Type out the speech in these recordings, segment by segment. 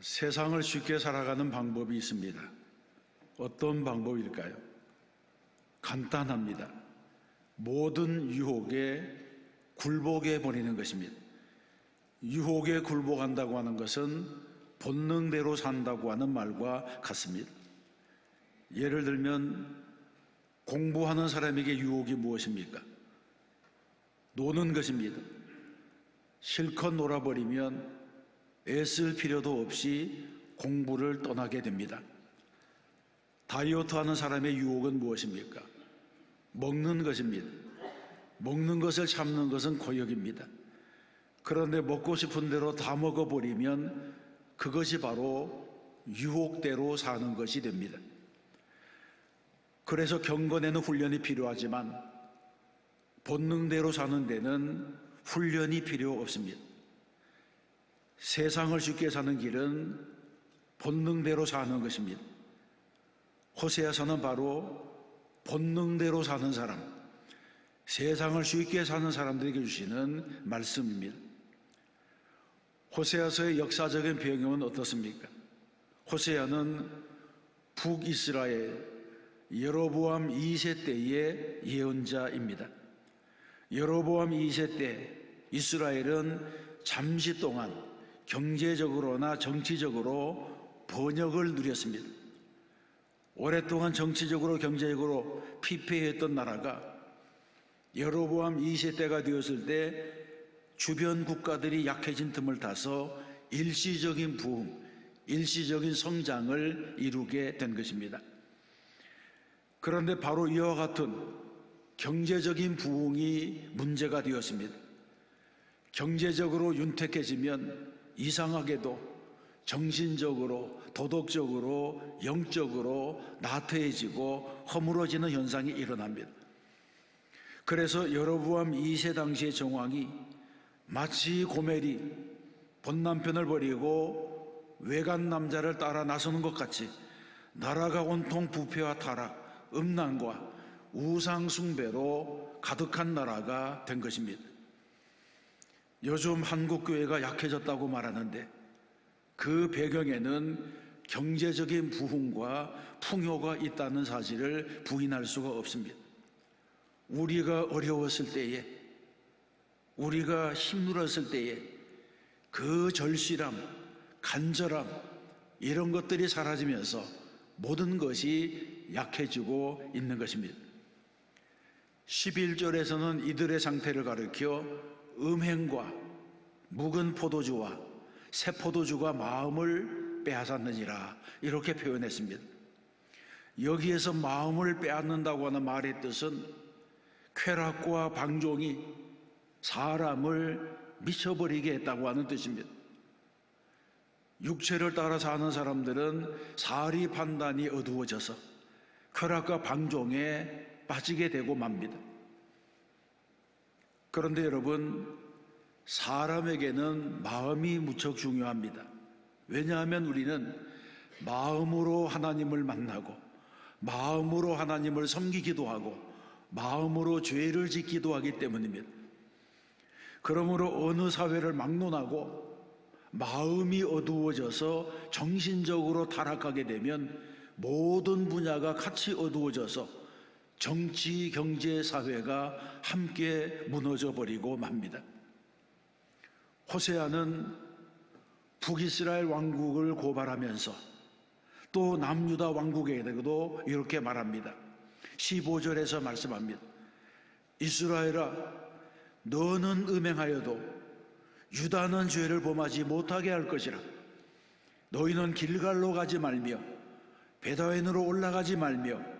세상을 쉽게 살아가는 방법이 있습니다. 어떤 방법일까요? 간단합니다. 모든 유혹에 굴복해 버리는 것입니다. 유혹에 굴복한다고 하는 것은 본능대로 산다고 하는 말과 같습니다. 예를 들면 공부하는 사람에게 유혹이 무엇입니까? 노는 것입니다. 실컷 놀아버리면 애쓸 필요도 없이 공부를 떠나게 됩니다. 다이어트하는 사람의 유혹은 무엇입니까? 먹는 것입니다. 먹는 것을 참는 것은 고역입니다. 그런데 먹고 싶은 대로 다 먹어버리면 그것이 바로 유혹대로 사는 것이 됩니다. 그래서 경건에는 훈련이 필요하지만 본능대로 사는 데는 훈련이 필요 없습니다. 세상을 쉽게 사는 길은 본능대로 사는 것입니다. 호세아서는 바로 본능대로 사는 사람, 세상을 쉽게 사는 사람들에게 주시는 말씀입니다. 호세아서의 역사적인 배경은 어떻습니까? 호세아는 북이스라엘 여로보암 2세 때의 예언자입니다. 여로보암 2세 때 이스라엘은 잠시 동안 경제적으로나 정치적으로 번영을 누렸습니다. 오랫동안 정치적으로 경제적으로 피폐했던 나라가 여로보암 2세 때가 되었을 때 주변 국가들이 약해진 틈을 타서 일시적인 부흥, 일시적인 성장을 이루게 된 것입니다. 그런데 바로 이와 같은 경제적인 부흥이 문제가 되었습니다. 경제적으로 윤택해지면 이상하게도 정신적으로, 도덕적으로, 영적으로 나태해지고 허물어지는 현상이 일어납니다. 그래서 여로보암 2세 당시의 정황이 마치 고멜이 본 남편을 버리고 외간 남자를 따라 나서는 것 같이 나라가 온통 부패와 타락, 음란과 우상 숭배로 가득한 나라가 된 것입니다. 요즘 한국 교회가 약해졌다고 말하는데 그 배경에는 경제적인 부흥과 풍요가 있다는 사실을 부인할 수가 없습니다. 우리가 어려웠을 때에, 우리가 힘들었을 때에 그 절실함, 간절함 이런 것들이 사라지면서 모든 것이 약해지고 있는 것입니다. 11절에서는 이들의 상태를 가리켜 음행과 묵은 포도주와 새 포도주가 마음을 빼앗았느니라 이렇게 표현했습니다. 여기에서 마음을 빼앗는다고 하는 말의 뜻은 쾌락과 방종이 사람을 미쳐버리게 했다고 하는 뜻입니다. 육체를 따라 사는 사람들은 사리 판단이 어두워져서 쾌락과 방종에 빠지게 되고 맙니다. 그런데 여러분, 사람에게는 마음이 무척 중요합니다. 왜냐하면 우리는 마음으로 하나님을 만나고 마음으로 하나님을 섬기기도 하고 마음으로 죄를 짓기도 하기 때문입니다. 그러므로 어느 사회를 막론하고 마음이 어두워져서 정신적으로 타락하게 되면 모든 분야가 같이 어두워져서 정치, 경제, 사회가 함께 무너져 버리고 맙니다. 호세아는 북이스라엘 왕국을 고발하면서 또 남유다 왕국에게도 이렇게 말합니다. 15절에서 말씀합니다. 이스라엘아, 너는 음행하여도 유다는 죄를 범하지 못하게 할 것이라. 너희는 길갈로 가지 말며 베다웬으로 올라가지 말며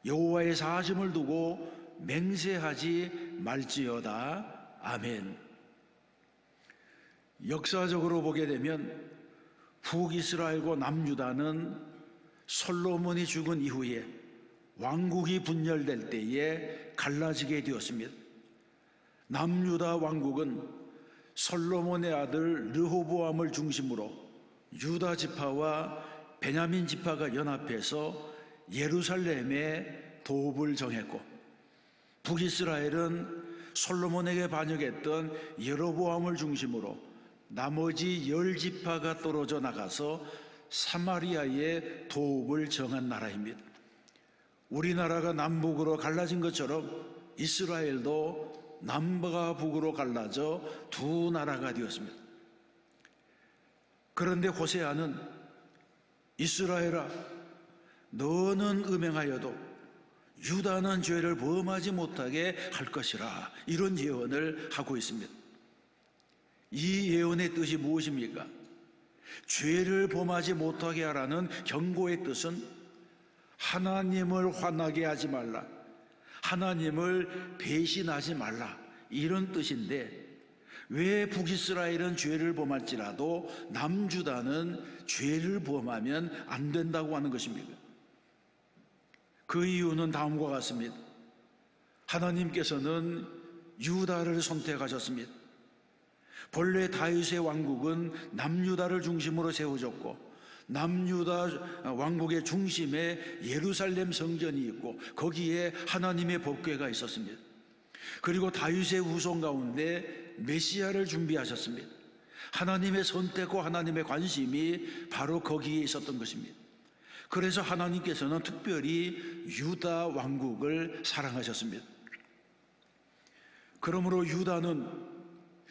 여호와의 사심을 두고 맹세하지 말지어다. 아멘. 역사적으로 보게 되면 북이스라엘과 남유다는 솔로몬이 죽은 이후에 왕국이 분열될 때에 갈라지게 되었습니다. 남유다 왕국은 솔로몬의 아들 르호보암을 중심으로 유다 지파와 베냐민 지파가 연합해서 예루살렘에 도읍을 정했고, 북이스라엘은 솔로몬에게 반역했던 여로보암을 중심으로 나머지 10지파가 떨어져 나가서 사마리아의 도읍을 정한 나라입니다. 우리나라가 남북으로 갈라진 것처럼 이스라엘도 남과 북으로 갈라져 두 나라가 되었습니다. 그런데 호세아는 이스라엘아, 너는 음행하여도 유다는 죄를 범하지 못하게 할 것이라, 이런 예언을 하고 있습니다. 이 예언의 뜻이 무엇입니까? 죄를 범하지 못하게 하라는 경고의 뜻은 하나님을 화나게 하지 말라, 하나님을 배신하지 말라, 이런 뜻인데, 왜 북이스라엘은 죄를 범할지라도 남유다는 죄를 범하면 안 된다고 하는 것입니까? 그 이유는 다음과 같습니다. 하나님께서는 유다를 선택하셨습니다. 본래 다윗의 왕국은 남유다를 중심으로 세워졌고, 남유다 왕국의 중심에 예루살렘 성전이 있고 거기에 하나님의 법궤가 있었습니다. 그리고 다윗의 후손 가운데 메시아를 준비하셨습니다. 하나님의 선택과 하나님의 관심이 바로 거기에 있었던 것입니다. 그래서 하나님께서는 특별히 유다 왕국을 사랑하셨습니다. 그러므로 유다는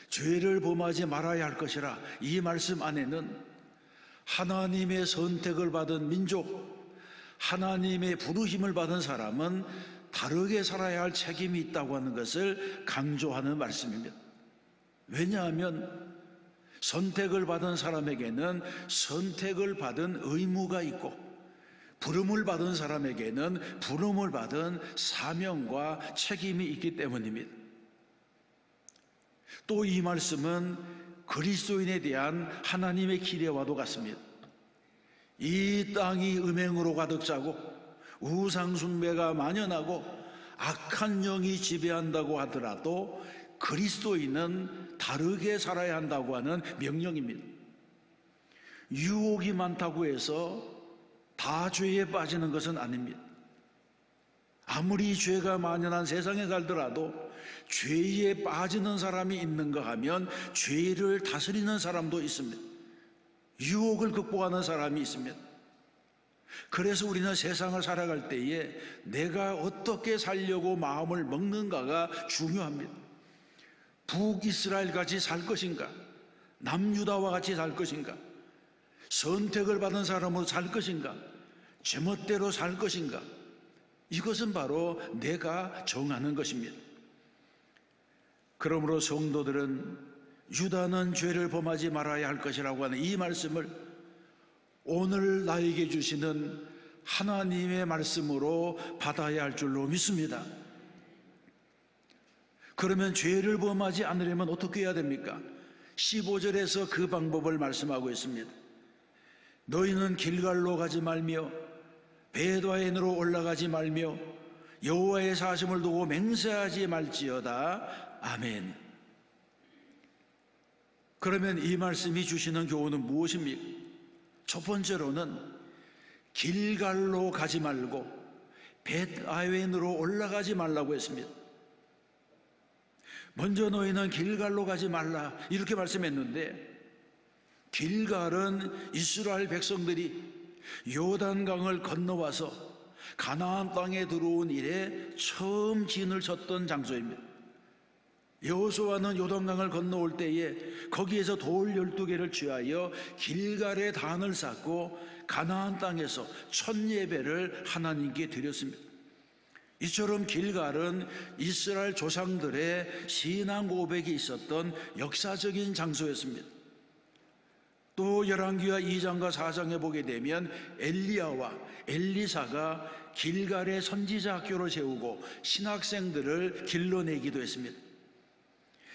죄를 범하지 말아야 할 것이라, 이 말씀 안에는 하나님의 선택을 받은 민족, 하나님의 부르심을 받은 사람은 다르게 살아야 할 책임이 있다고 하는 것을 강조하는 말씀입니다. 왜냐하면 선택을 받은 사람에게는 선택을 받은 의무가 있고, 부름을 받은 사람에게는 부름을 받은 사명과 책임이 있기 때문입니다. 또 이 말씀은 그리스도인에 대한 하나님의 기대와도 같습니다. 이 땅이 음행으로 가득 차고 우상 숭배가 만연하고 악한 영이 지배한다고 하더라도 그리스도인은 다르게 살아야 한다고 하는 명령입니다. 유혹이 많다고 해서 다 죄에 빠지는 것은 아닙니다. 아무리 죄가 만연한 세상에 살더라도 죄에 빠지는 사람이 있는가 하면 죄를 다스리는 사람도 있습니다. 유혹을 극복하는 사람이 있습니다. 그래서 우리는 세상을 살아갈 때에 내가 어떻게 살려고 마음을 먹는가가 중요합니다. 북이스라엘 같이 살 것인가, 남유다와 같이 살 것인가, 선택을 받은 사람으로 살 것인가, 제멋대로 살 것인가, 이것은 바로 내가 정하는 것입니다. 그러므로 성도들은 유다는 죄를 범하지 말아야 할 것이라고 하는 이 말씀을 오늘 나에게 주시는 하나님의 말씀으로 받아야 할 줄로 믿습니다. 그러면 죄를 범하지 않으려면 어떻게 해야 됩니까? 15절에서 그 방법을 말씀하고 있습니다. 너희는 길갈로 가지 말며 베드와인으로 올라가지 말며 여호와의 사심을 두고 맹세하지 말지어다. 아멘. 그러면 이 말씀이 주시는 교훈은 무엇입니까? 첫 번째로는 길갈로 가지 말고 벳아웬으로 올라가지 말라고 했습니다. 먼저 너희는 길갈로 가지 말라, 이렇게 말씀했는데, 길갈은 이스라엘 백성들이 요단강을 건너와서 가나안 땅에 들어온 이래 처음 진을 쳤던 장소입니다. 여호수아는 요단강을 건너올 때에 거기에서 돌 12개를 취하여 길갈에 단을 쌓고 가나안 땅에서 첫 예배를 하나님께 드렸습니다. 이처럼 길갈은 이스라엘 조상들의 신앙 고백이 있었던 역사적인 장소였습니다. 또 열왕기하 2장과 4장에 보게 되면 엘리야와 엘리사가 길갈에 선지자 학교를 세우고 신학생들을 길러내기도 했습니다.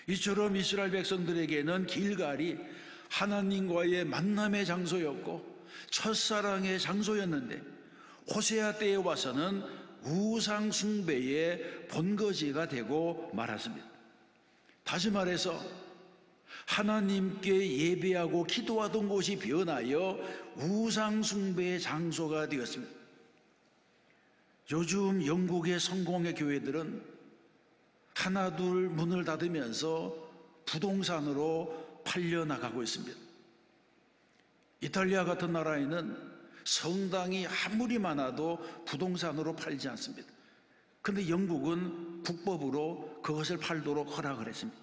이처럼 이스라엘 백성들에게는 길갈이 하나님과의 만남의 장소였고 첫사랑의 장소였는데, 호세아 때에 와서는 우상 숭배의 본거지가 되고 말았습니다. 다시 말해서 하나님께 예배하고 기도하던 곳이 변하여 우상 숭배의 장소가 되었습니다. 요즘 영국의 성공의 교회들은 하나둘 문을 닫으면서 부동산으로 팔려나가고 있습니다. 이탈리아 같은 나라에는 성당이 아무리 많아도 부동산으로 팔지 않습니다. 그런데 영국은 국법으로 그것을 팔도록 허락을 했습니다.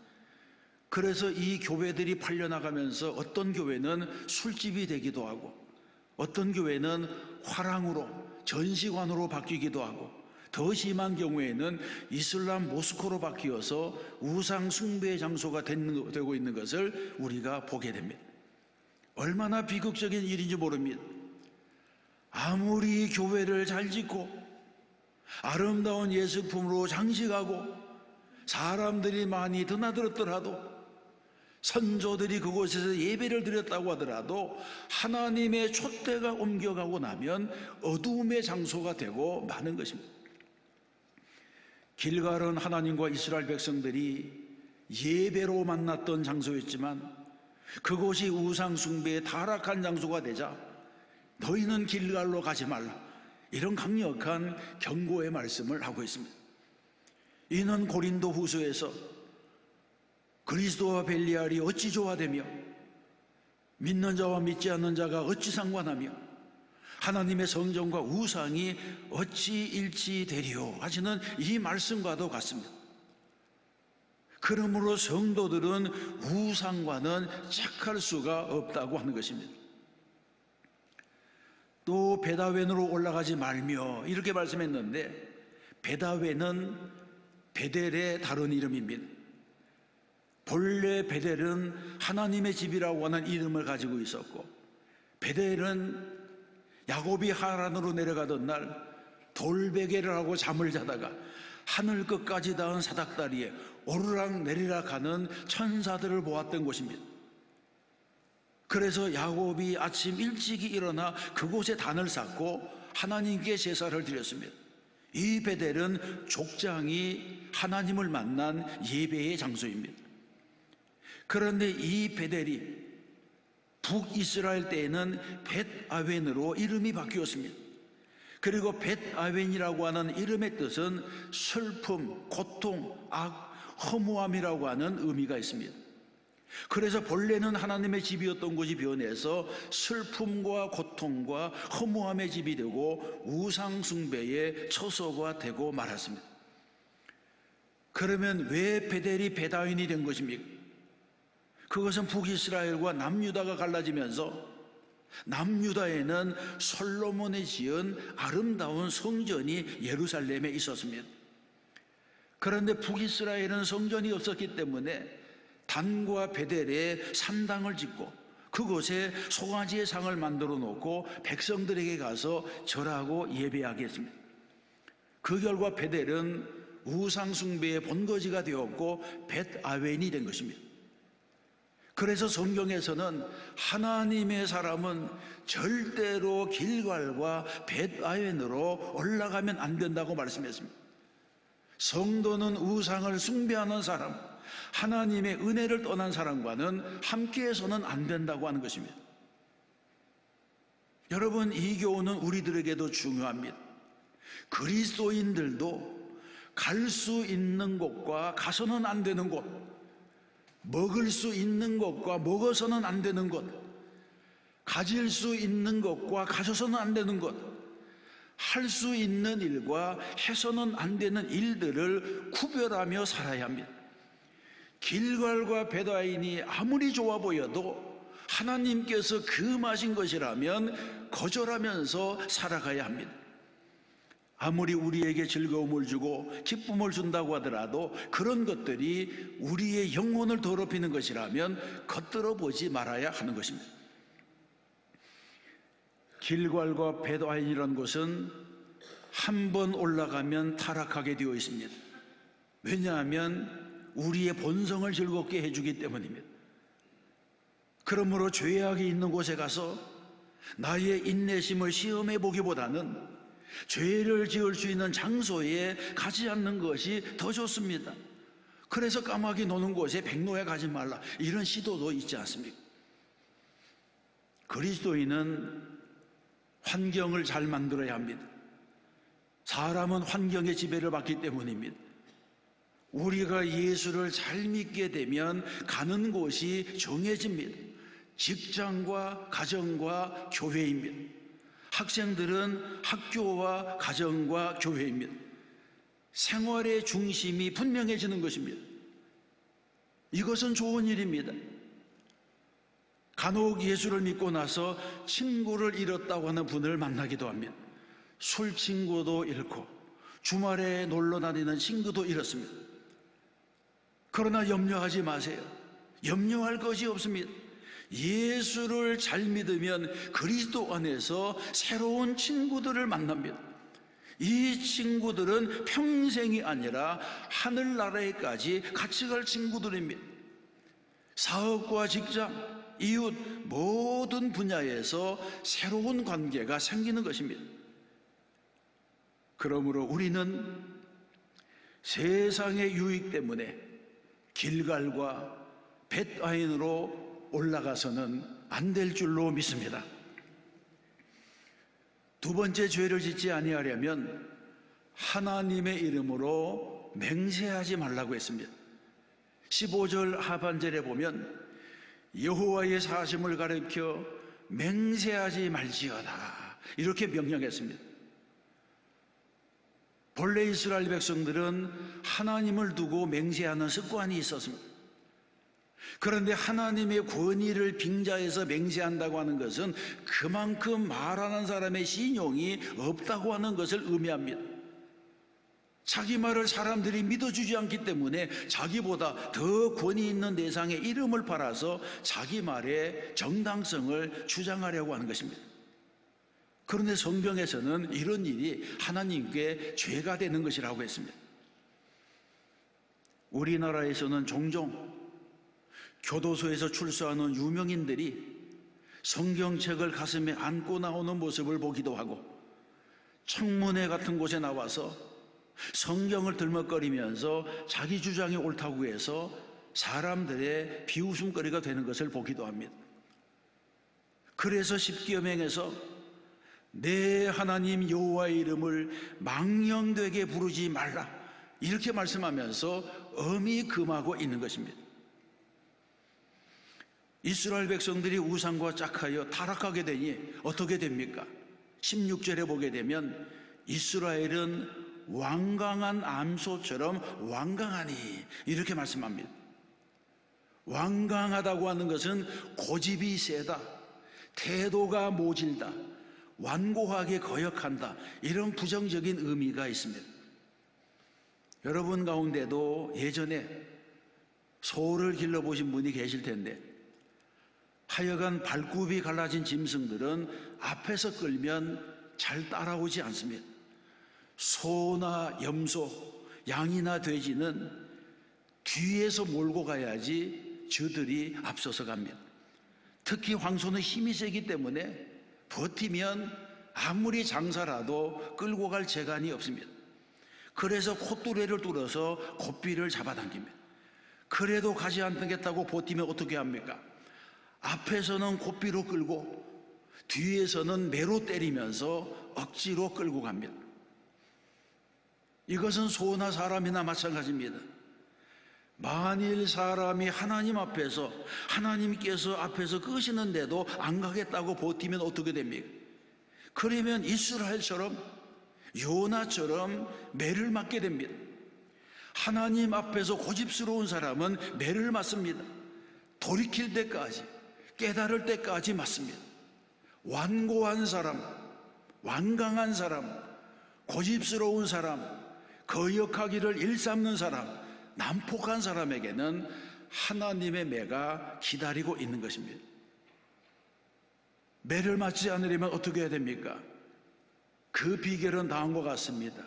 그래서 이 교회들이 팔려나가면서 어떤 교회는 술집이 되기도 하고 어떤 교회는 화랑으로 전시관으로 바뀌기도 하고 더 심한 경우에는 이슬람 모스크로 바뀌어서 우상 숭배의 장소가 되고 있는 것을 우리가 보게 됩니다. 얼마나 비극적인 일인지 모릅니다. 아무리 교회를 잘 짓고 아름다운 예술품으로 장식하고 사람들이 많이 드나들었더라도 선조들이 그곳에서 예배를 드렸다고 하더라도 하나님의 촛대가 옮겨가고 나면 어두움의 장소가 되고 마는 것입니다. 길갈은 하나님과 이스라엘 백성들이 예배로 만났던 장소였지만 그곳이 우상 숭배의 타락한 장소가 되자 너희는 길갈로 가지 말라, 이런 강력한 경고의 말씀을 하고 있습니다. 이는 고린도 후서에서 그리스도와 벨리알이 어찌 조화되며 믿는 자와 믿지 않는 자가 어찌 상관하며 하나님의 성전과 우상이 어찌 일치되리요 하시는 이 말씀과도 같습니다. 그러므로 성도들은 우상과는 짝할 수가 없다고 하는 것입니다. 또 베다웬으로 올라가지 말며 이렇게 말씀했는데, 베다웬은 베델의 다른 이름입니다. 본래 베델은 하나님의 집이라고 하는 이름을 가지고 있었고, 베델은 야곱이 하란으로 내려가던 날 돌베개를 하고 잠을 자다가 하늘 끝까지 닿은 사닥다리에 오르락 내리락 하는 천사들을 보았던 곳입니다. 그래서 야곱이 아침 일찍이 일어나 그곳에 단을 쌓고 하나님께 제사를 드렸습니다. 이 베델은 족장이 하나님을 만난 예배의 장소입니다. 그런데 이 베델이 북이스라엘 때에는 벳아웬으로 이름이 바뀌었습니다. 그리고 벳아웬이라고 하는 이름의 뜻은 슬픔, 고통, 악, 허무함이라고 하는 의미가 있습니다. 그래서 본래는 하나님의 집이었던 곳이 변해서 슬픔과 고통과 허무함의 집이 되고 우상 숭배의 처소가 되고 말았습니다. 그러면 왜 베델이 베다웬이 된 것입니까? 그것은 북이스라엘과 남유다가 갈라지면서 남유다에는 솔로몬이 지은 아름다운 성전이 예루살렘에 있었습니다. 그런데 북이스라엘은 성전이 없었기 때문에 단과 베델에 산당을 짓고 그곳에 송아지의 상을 만들어 놓고 백성들에게 가서 절하고 예배하게 했습니다. 그 결과 베델은 우상 숭배의 본거지가 되었고 벳아웬이 된 것입니다. 그래서 성경에서는 하나님의 사람은 절대로 길갈과 벳아웬으로 올라가면 안 된다고 말씀했습니다. 성도는 우상을 숭배하는 사람, 하나님의 은혜를 떠난 사람과는 함께해서는 안 된다고 하는 것입니다. 여러분, 이 교훈은 우리들에게도 중요합니다. 그리스도인들도 갈 수 있는 곳과 가서는 안 되는 곳, 먹을 수 있는 것과 먹어서는 안 되는 것, 가질 수 있는 것과 가져서는 안 되는 것, 할 수 있는 일과 해서는 안 되는 일들을 구별하며 살아야 합니다. 길갈과 벳아웬이 아무리 좋아 보여도 하나님께서 금하신 것이라면 거절하면서 살아가야 합니다. 아무리 우리에게 즐거움을 주고 기쁨을 준다고 하더라도 그런 것들이 우리의 영혼을 더럽히는 것이라면 겉들어 보지 말아야 하는 것입니다. 길갈과 벳아웬이라는 곳은 한 번 올라가면 타락하게 되어 있습니다. 왜냐하면 우리의 본성을 즐겁게 해주기 때문입니다. 그러므로 죄악이 있는 곳에 가서 나의 인내심을 시험해 보기보다는 죄를 지을 수 있는 장소에 가지 않는 것이 더 좋습니다. 그래서 까마귀 노는 곳에 백로에 가지 말라, 이런 시도도 있지 않습니까? 그리스도인은 환경을 잘 만들어야 합니다. 사람은 환경의 지배를 받기 때문입니다. 우리가 예수를 잘 믿게 되면 가는 곳이 정해집니다. 직장과 가정과 교회입니다. 학생들은 학교와 가정과 교회입니다. 생활의 중심이 분명해지는 것입니다. 이것은 좋은 일입니다. 간혹 예수를 믿고 나서 친구를 잃었다고 하는 분을 만나기도 합니다. 술 친구도 잃고 주말에 놀러 다니는 친구도 잃었습니다. 그러나 염려하지 마세요. 염려할 것이 없습니다. 예수를 잘 믿으면 그리스도 안에서 새로운 친구들을 만납니다. 이 친구들은 평생이 아니라 하늘나라에까지 같이 갈 친구들입니다. 사업과 직장, 이웃 모든 분야에서 새로운 관계가 생기는 것입니다. 그러므로 우리는 세상의 유익 때문에 길갈과 벳아인으로 올라가서는 안 될 줄로 믿습니다. 두 번째, 죄를 짓지 아니하려면 하나님의 이름으로 맹세하지 말라고 했습니다. 15절 하반절에 보면 여호와의 사심을 가리켜 맹세하지 말지어다 이렇게 명령했습니다. 본래 이스라엘 백성들은 하나님을 두고 맹세하는 습관이 있었습니다. 그런데 하나님의 권위를 빙자해서 맹세한다고 하는 것은 그만큼 말하는 사람의 신용이 없다고 하는 것을 의미합니다. 자기 말을 사람들이 믿어주지 않기 때문에 자기보다 더 권위 있는 대상의 이름을 팔아서 자기 말의 정당성을 주장하려고 하는 것입니다. 그런데 성경에서는 이런 일이 하나님께 죄가 되는 것이라고 했습니다. 우리나라에서는 종종 교도소에서 출소하는 유명인들이 성경책을 가슴에 안고 나오는 모습을 보기도 하고 청문회 같은 곳에 나와서 성경을 들먹거리면서 자기 주장이 옳다고 해서 사람들의 비웃음거리가 되는 것을 보기도 합니다. 그래서 십계명에서 내 하나님 여호와의 이름을 망령되게 부르지 말라 이렇게 말씀하면서 엄히 금하고 있는 것입니다. 이스라엘 백성들이 우상과 짝하여 타락하게 되니 어떻게 됩니까? 16절에 보게 되면 이스라엘은 완강한 암소처럼 완강하니 이렇게 말씀합니다. 완강하다고 하는 것은 고집이 세다, 태도가 모질다, 완고하게 거역한다 이런 부정적인 의미가 있습니다. 여러분 가운데도 예전에 소를 길러보신 분이 계실 텐데 하여간 발굽이 갈라진 짐승들은 앞에서 끌면 잘 따라오지 않습니다. 소나 염소, 양이나 돼지는 뒤에서 몰고 가야지 저들이 앞서서 갑니다. 특히 황소는 힘이 세기 때문에 버티면 아무리 장사라도 끌고 갈 재간이 없습니다. 그래서 콧뚜레를 뚫어서 고삐를 잡아당깁니다. 그래도 가지 않겠다고 버티면 어떻게 합니까? 앞에서는 고삐로 끌고 뒤에서는 매로 때리면서 억지로 끌고 갑니다. 이것은 소나 사람이나 마찬가지입니다. 만일 사람이 하나님 앞에서 하나님께서 앞에서 끄시는데도 안 가겠다고 버티면 어떻게 됩니까? 그러면 이스라엘처럼 요나처럼 매를 맞게 됩니다. 하나님 앞에서 고집스러운 사람은 매를 맞습니다. 돌이킬 때까지, 깨달을 때까지 맞습니다. 완고한 사람, 완강한 사람, 고집스러운 사람, 거역하기를 일삼는 사람, 난폭한 사람에게는 하나님의 매가 기다리고 있는 것입니다. 매를 맞지 않으려면 어떻게 해야 됩니까? 그 비결은 다음과 같습니다.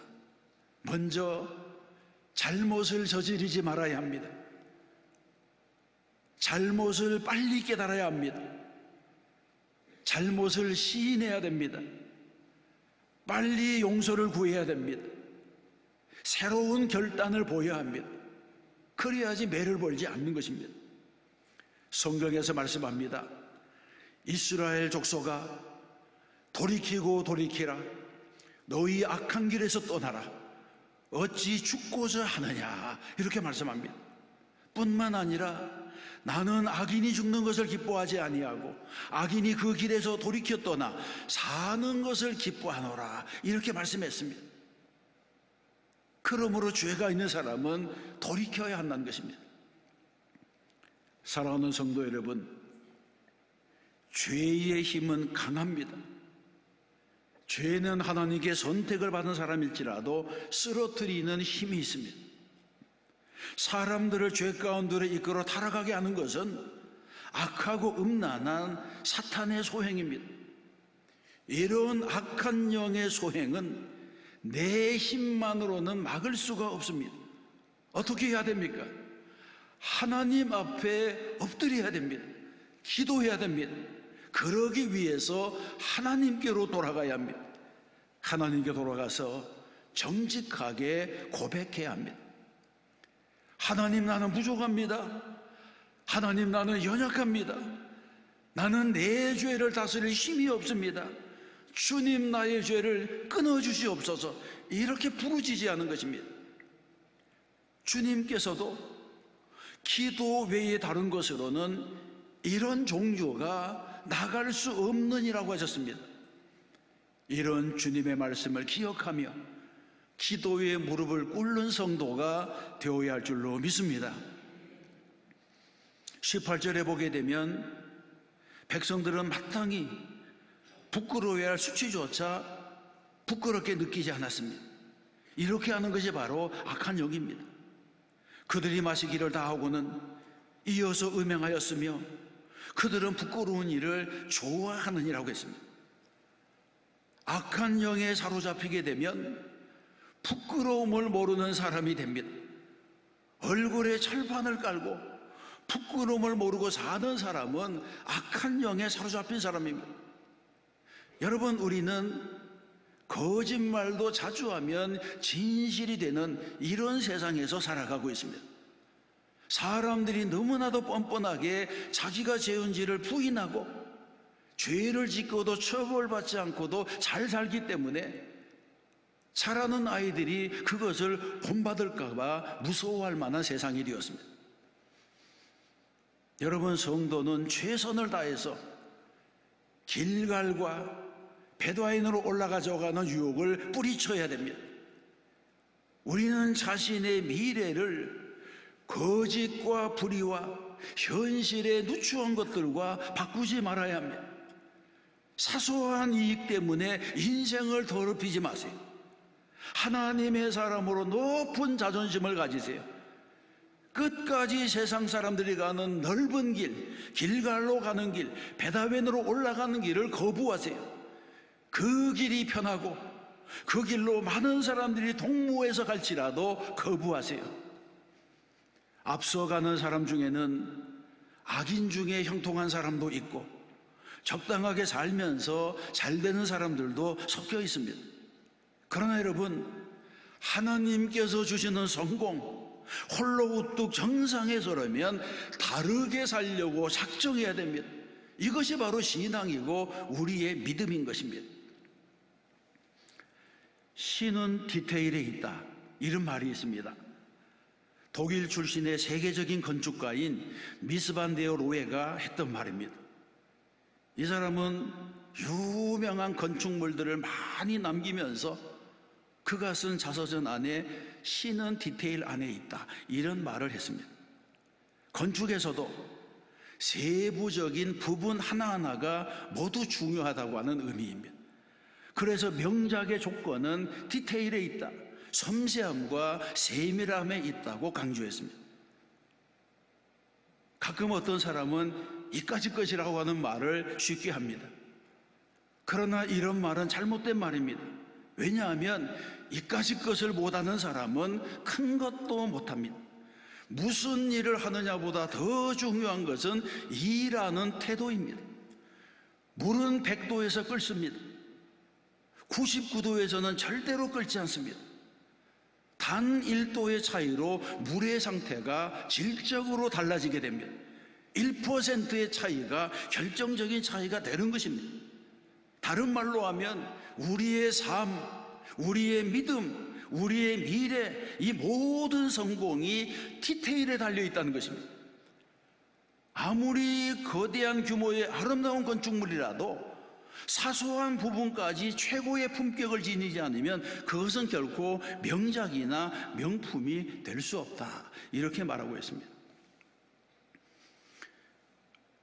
먼저 잘못을 저지르지 말아야 합니다. 잘못을 빨리 깨달아야 합니다. 잘못을 시인해야 됩니다. 빨리 용서를 구해야 됩니다. 새로운 결단을 보여야 합니다. 그래야지 매를 벌지 않는 것입니다. 성경에서 말씀합니다. 이스라엘 족속아 돌이키고 돌이키라. 너희 악한 길에서 떠나라. 어찌 죽고자 하느냐, 이렇게 말씀합니다. 뿐만 아니라 나는 악인이 죽는 것을 기뻐하지 아니하고 악인이 그 길에서 돌이켜 떠나 사는 것을 기뻐하노라, 이렇게 말씀했습니다. 그러므로 죄가 있는 사람은 돌이켜야 한다는 것입니다. 사랑하는 성도 여러분, 죄의 힘은 강합니다. 죄는 하나님께 선택을 받은 사람일지라도 쓰러뜨리는 힘이 있습니다. 사람들을 죄 가운데로 이끌어 타락하게 하는 것은 악하고 음란한 사탄의 소행입니다. 이런 악한 영의 소행은 내 힘만으로는 막을 수가 없습니다. 어떻게 해야 됩니까? 하나님 앞에 엎드려야 됩니다. 기도해야 됩니다. 그러기 위해서 하나님께로 돌아가야 합니다. 하나님께 돌아가서 정직하게 고백해야 합니다. 하나님, 나는 부족합니다. 하나님, 나는 연약합니다. 나는 내 죄를 다스릴 힘이 없습니다. 주님, 나의 죄를 끊어주시옵소서, 이렇게 부르짖어야 하는 것입니다. 주님께서도 기도 외에 다른 것으로는 이런 종교가 나갈 수 없느니라고 하셨습니다. 이런 주님의 말씀을 기억하며 기도에 무릎을 꿇는 성도가 되어야 할 줄로 믿습니다. 18절에 보게 되면 백성들은 마땅히 부끄러워야 할 수치조차 부끄럽게 느끼지 않았습니다. 이렇게 하는 것이 바로 악한 영입니다. 그들이 마시기를 다하고는 이어서 음행하였으며 그들은 부끄러운 일을 좋아하느니라고 했습니다. 악한 영에 사로잡히게 되면 부끄러움을 모르는 사람이 됩니다. 얼굴에 철판을 깔고 부끄러움을 모르고 사는 사람은 악한 영에 사로잡힌 사람입니다. 여러분, 우리는 거짓말도 자주 하면 진실이 되는 이런 세상에서 살아가고 있습니다. 사람들이 너무나도 뻔뻔하게 자기가 죄인 지를 부인하고 죄를 짓고도 처벌받지 않고도 잘 살기 때문에 자라는 아이들이 그것을 본받을까 봐 무서워할 만한 세상이 되었습니다. 여러분, 성도는 최선을 다해서 길갈과 베두아인으로 올라가져가는 유혹을 뿌리쳐야 됩니다. 우리는 자신의 미래를 거짓과 불의와 현실의 누추한 것들과 바꾸지 말아야 합니다. 사소한 이익 때문에 인생을 더럽히지 마세요. 하나님의 사람으로 높은 자존심을 가지세요. 끝까지 세상 사람들이 가는 넓은 길, 길갈로 가는 길, 베다웬으로 올라가는 길을 거부하세요. 그 길이 편하고 그 길로 많은 사람들이 동무해서 갈지라도 거부하세요. 앞서가는 사람 중에는 악인 중에 형통한 사람도 있고 적당하게 살면서 잘 되는 사람들도 섞여 있습니다. 그러나 여러분, 하나님께서 주시는 성공, 홀로 우뚝 정상에 서려면 다르게 살려고 작정해야 됩니다. 이것이 바로 신앙이고 우리의 믿음인 것입니다. 신은 디테일에 있다, 이런 말이 있습니다. 독일 출신의 세계적인 건축가인 미스반데어 로에가 했던 말입니다. 이 사람은 유명한 건축물들을 많이 남기면서 그가 쓴 자서전 안에 신은 디테일 안에 있다, 이런 말을 했습니다. 건축에서도 세부적인 부분 하나하나가 모두 중요하다고 하는 의미입니다. 그래서 명작의 조건은 디테일에 있다, 섬세함과 세밀함에 있다고 강조했습니다. 가끔 어떤 사람은 이까짓 것이라고 하는 말을 쉽게 합니다. 그러나 이런 말은 잘못된 말입니다. 왜냐하면 이까짓 것을 못하는 사람은 큰 것도 못합니다. 무슨 일을 하느냐보다 더 중요한 것은 일하는 태도입니다. 물은 100도에서 끓습니다. 99도에서는 절대로 끓지 않습니다. 단 1도의 차이로 물의 상태가 질적으로 달라지게 됩니다. 1%의 차이가 결정적인 차이가 되는 것입니다. 다른 말로 하면 우리의 삶, 우리의 믿음, 우리의 미래, 이 모든 성공이 디테일에 달려 있다는 것입니다. 아무리 거대한 규모의 아름다운 건축물이라도 사소한 부분까지 최고의 품격을 지니지 않으면 그것은 결코 명작이나 명품이 될 수 없다, 이렇게 말하고 있습니다.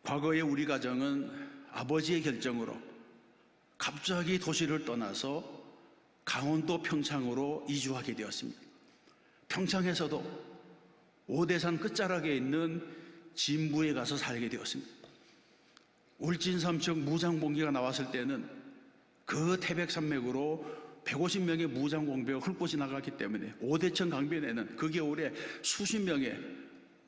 과거에 우리 가정은 아버지의 결정으로 갑자기 도시를 떠나서 강원도 평창으로 이주하게 되었습니다. 평창에서도 오대산 끝자락에 있는 진부에 가서 살게 되었습니다. 울진 삼척 무장봉기가 나왔을 때는 그 태백산맥으로 150명의 무장공비가 훑고 지나갔기 때문에 오대천 강변에는 그 겨울에 수십 명의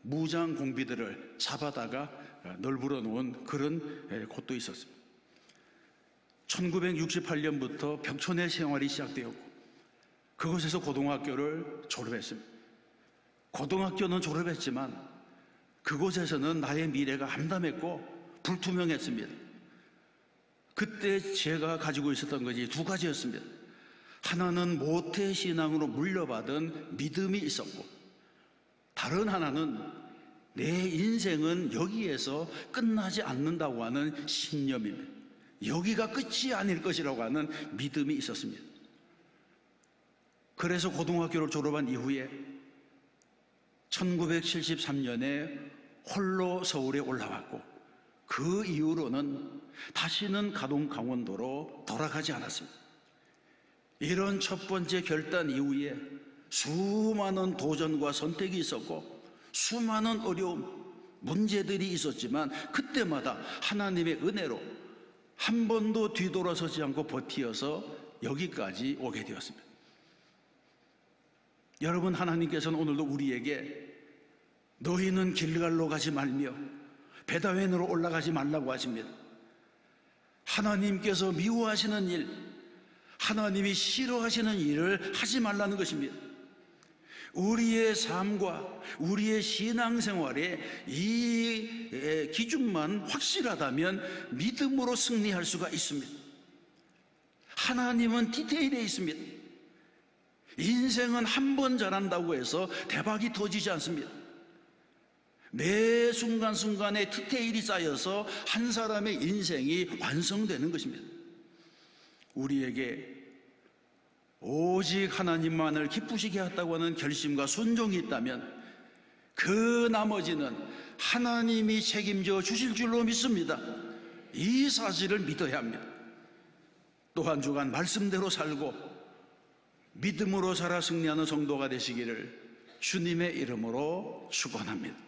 무장공비들을 잡아다가 널브러 놓은 그런 곳도 있었습니다. 1968년부터 벽촌의 생활이 시작되었고 그곳에서 고등학교를 졸업했습니다. 고등학교는 졸업했지만 그곳에서는 나의 미래가 암담했고 불투명했습니다. 그때 제가 가지고 있었던 것이 두 가지였습니다. 하나는 모태신앙으로 물려받은 믿음이 있었고, 다른 하나는 내 인생은 여기에서 끝나지 않는다고 하는 신념입니다. 여기가 끝이 아닐 것이라고 하는 믿음이 있었습니다. 그래서 고등학교를 졸업한 이후에 1973년에 홀로 서울에 올라왔고, 그 이후로는 다시는 가동 강원도로 돌아가지 않았습니다. 이런 첫 번째 결단 이후에 수많은 도전과 선택이 있었고 수많은 어려움, 문제들이 있었지만 그때마다 하나님의 은혜로 한 번도 뒤돌아서지 않고 버티어서 여기까지 오게 되었습니다. 여러분, 하나님께서는 오늘도 우리에게 너희는 길갈로 가지 말며 베다웬으로 올라가지 말라고 하십니다. 하나님께서 미워하시는 일, 하나님이 싫어하시는 일을 하지 말라는 것입니다. 우리의 삶과 우리의 신앙생활에 이 기준만 확실하다면 믿음으로 승리할 수가 있습니다. 하나님은 디테일에 있습니다. 인생은 한 번 잘한다고 해서 대박이 터지지 않습니다. 매 순간순간에 디테일이 쌓여서 한 사람의 인생이 완성되는 것입니다. 우리에게 오직 하나님만을 기쁘시게 했다고 하는 결심과 순종이 있다면 그 나머지는 하나님이 책임져 주실 줄로 믿습니다. 이 사실을 믿어야 합니다. 또 한 주간 말씀대로 살고 믿음으로 살아 승리하는 성도가 되시기를 주님의 이름으로 축원합니다.